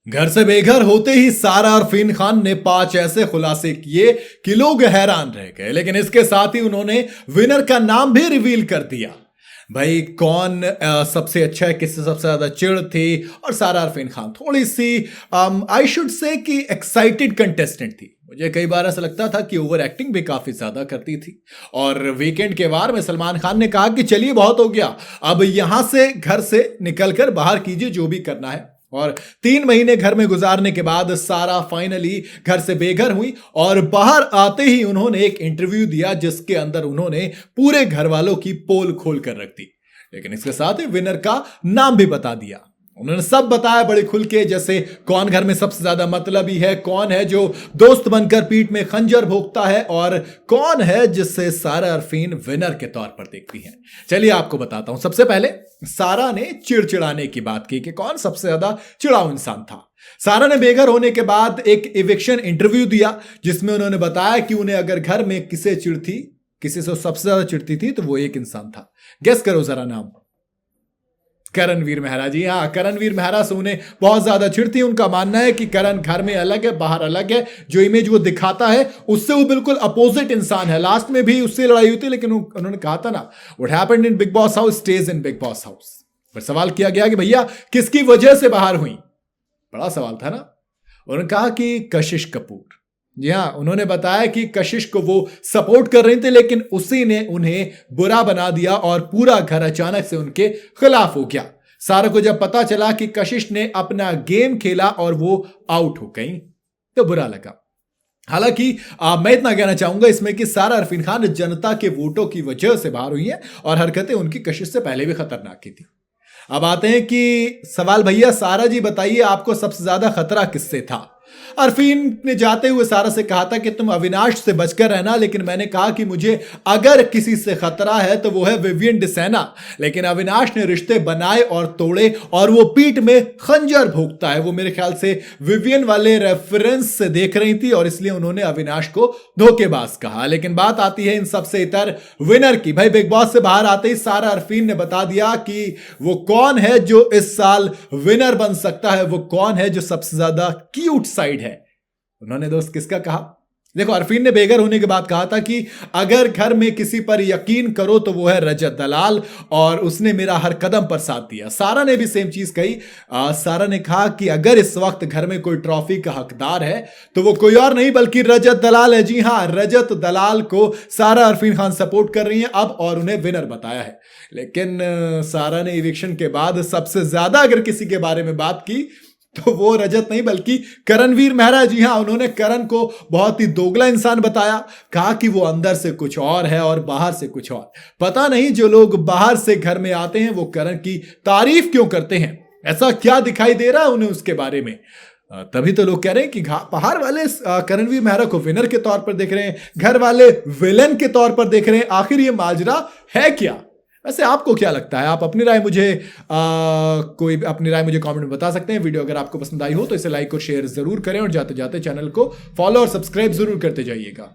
घर से बेघर होते ही सारा और फीन खान ने 5 ऐसे खुलासे किए कि लोग हैरान रह गए, लेकिन इसके साथ ही उन्होंने विनर का नाम भी रिवील कर दिया। भाई कौन सबसे अच्छा है, किससे सबसे ज्यादा चिढ़ थी, और सारा और फीन खान थोड़ी सी आई शुड से कि एक्साइटेड कंटेस्टेंट थी। मुझे कई बार ऐसा लगता था कि ओवर एक्टिंग भी काफी ज्यादा करती थी। और वीकेंड के वार में सलमान खान ने कहा कि चलिए बहुत हो गया, अब यहां से घर से निकलकर बाहर कीजिए जो भी करना है। और 3 महीने घर में गुजारने के बाद सारा फाइनली घर से बेघर हुई और बाहर आते ही उन्होंने एक इंटरव्यू दिया जिसके अंदर उन्होंने पूरे घर वालों की पोल खोल कर रख दी, लेकिन इसके साथ ही विनर का नाम भी बता दिया। उन्होंने सब बताया बड़े खुल के, जैसे कौन घर में सबसे ज्यादा मतलबी है, कौन है जो दोस्त बनकर पीठ में खंजर भोंकता है, और कौन है जिससे सारा अरफीन विनर के तौर पर देखती है। चलिए आपको बताता हूं। सबसे पहले सारा ने चिड़चिड़ाने की बात की कि कौन सबसे ज्यादा चिड़ाऊ इंसान था। सारा ने बेघर होने के बाद एक इविक्शन इंटरव्यू दिया जिसमें उन्होंने बताया कि उन्हें अगर घर में किसी से सबसे ज्यादा चिढ़ती थी तो वो एक इंसान था। गेस करो जरा नाम। करणवीर मेहरा। जी हाँ, करणवीर मेहरा से उन्हें बहुत ज्यादा चिढ़ती। उनका मानना है कि करण घर में अलग है, बाहर अलग है। जो इमेज वो दिखाता है उससे वो बिल्कुल अपोजिट इंसान है। लास्ट में भी उससे लड़ाई हुई थी, लेकिन उन्होंने कहा था ना, what happened in big boss house stage in big boss house. पर सवाल किया गया कि भैया किसकी वजह से बाहर हुई। बड़ा सवाल था ना। उन्होंने कहा कि कशिश कपूर। जी हाँ, उन्होंने बताया कि कशिश को वो सपोर्ट कर रहे थे, लेकिन उसी ने उन्हें बुरा बना दिया और पूरा घर अचानक से उनके खिलाफ हो गया। सारा को जब पता चला कि कशिश ने अपना गेम खेला और वो आउट हो गई तो बुरा लगा। हालांकि मैं इतना कहना चाहूंगा इसमें कि सारा अरफीन खान जनता के वोटों की वजह से बाहर हुई है और हरकतें उनकी कशिश से पहले भी खतरनाक की थी। अब आते हैं कि सवाल, भैया सारा जी बताइए आपको सबसे ज्यादा खतरा किससे था। अरफीन ने जाते हुए सारा से कहा था कि तुम अविनाश से बचकर रहना, लेकिन मैंने कहा कि मुझे अगर किसी से खतरा है तो वो है विवियन डिसेना। लेकिन अविनाश ने रिश्ते बनाए और तोड़े और वो पीठ में खंजर भोंकता है। वो मेरे ख्याल से विवियन वाले रेफरेंस से देख रही थी और इसलिए उन्होंने अविनाश को धोखेबाज कहा। लेकिन बात आती है इन सबसे इतर विनर की। भाई बिग बॉस से बाहर आते ही सारा अरफीन ने बता दिया कि वो कौन है जो इस साल विनर बन सकता है, वो कौन है जो सबसे ज्यादा क्यूट साइड है। उन्होंने दोस्त किसका कहा? देखो, अरफीन ने बेघर होने के बाद कहा था कि अगर घर में किसी पर यकीन करो तो वो है रजत दलाल, और उसने मेरा हर कदम पर साथ दिया। सारा ने भी सेम चीज कही। सारा ने कहा कि अगर इस वक्त घर में कोई ट्रॉफी का हकदार है तो वो कोई और नहीं बल्कि रजत दलाल है। जी हां, रजत दलाल को सारा अरफीन खान सपोर्ट कर रही है अब और उन्हें विनर बताया है। लेकिन सारा ने इविक्शन के बाद सबसे ज्यादा अगर किसी के बारे में बात की तो वो रजत नहीं बल्कि करणवीर मेहरा। जी हां, उन्होंने करण को बहुत ही दोगला इंसान बताया। कहा कि वो अंदर से कुछ और है और बाहर से कुछ और। पता नहीं जो लोग बाहर से घर में आते हैं वो करण की तारीफ क्यों करते हैं, ऐसा क्या दिखाई दे रहा है उन्हें उसके बारे में। तभी तो लोग कह रहे हैं कि बाहर वाले करणवीर मेहरा को विनर के तौर पर देख रहे हैं, घर वाले विलन के तौर पर देख रहे हैं। आखिर ये माजरा है क्या? वैसे आपको क्या लगता है? आप अपनी राय मुझे कमेंट में बता सकते हैं। वीडियो अगर आपको पसंद आई हो तो इसे लाइक और शेयर जरूर करें और जाते जाते चैनल को फॉलो और सब्सक्राइब जरूर करते जाइएगा।